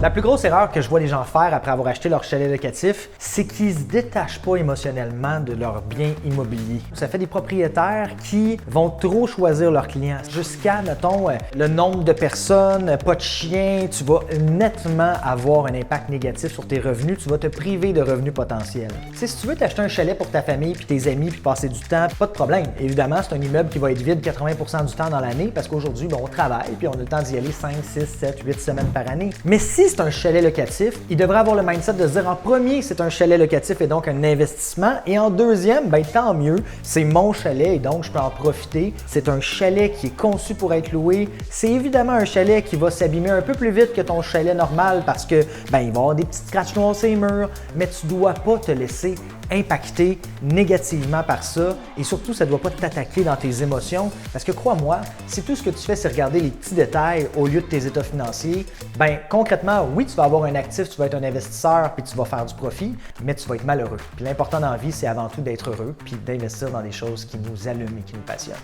La plus grosse erreur que je vois les gens faire après avoir acheté leur chalet locatif, c'est qu'ils ne se détachent pas émotionnellement de leurs biens immobiliers. Ça fait des propriétaires qui vont trop choisir leurs clients. Jusqu'à, mettons, le nombre de personnes, pas de chiens, tu vas nettement avoir un impact négatif sur tes revenus, tu vas te priver de revenus potentiels. Si tu veux t'acheter un chalet pour ta famille puis tes amis puis passer du temps, pas de problème. Évidemment, c'est un immeuble qui va être vide 80% du temps dans l'année parce qu'aujourd'hui, on travaille puis on a le temps d'y aller 5, 6, 7, 8 semaines par année. Mais si c'est un chalet locatif, il devrait avoir le mindset de se dire en premier, c'est un chalet locatif et donc un investissement. Et en deuxième, tant mieux, c'est mon chalet et donc je peux en profiter. C'est un chalet qui est conçu pour être loué. C'est évidemment un chalet qui va s'abîmer un peu plus vite que ton chalet normal parce que il va y avoir des petites scratches noirs sur les murs, mais tu ne dois pas te laisser impacté négativement par ça et surtout, ça ne doit pas t'attaquer dans tes émotions parce que crois-moi, si tout ce que tu fais, c'est regarder les petits détails au lieu de tes états financiers, concrètement, oui, tu vas avoir un actif, tu vas être un investisseur puis tu vas faire du profit, mais tu vas être malheureux. Puis l'important dans la vie, c'est avant tout d'être heureux puis d'investir dans des choses qui nous allument et qui nous passionnent.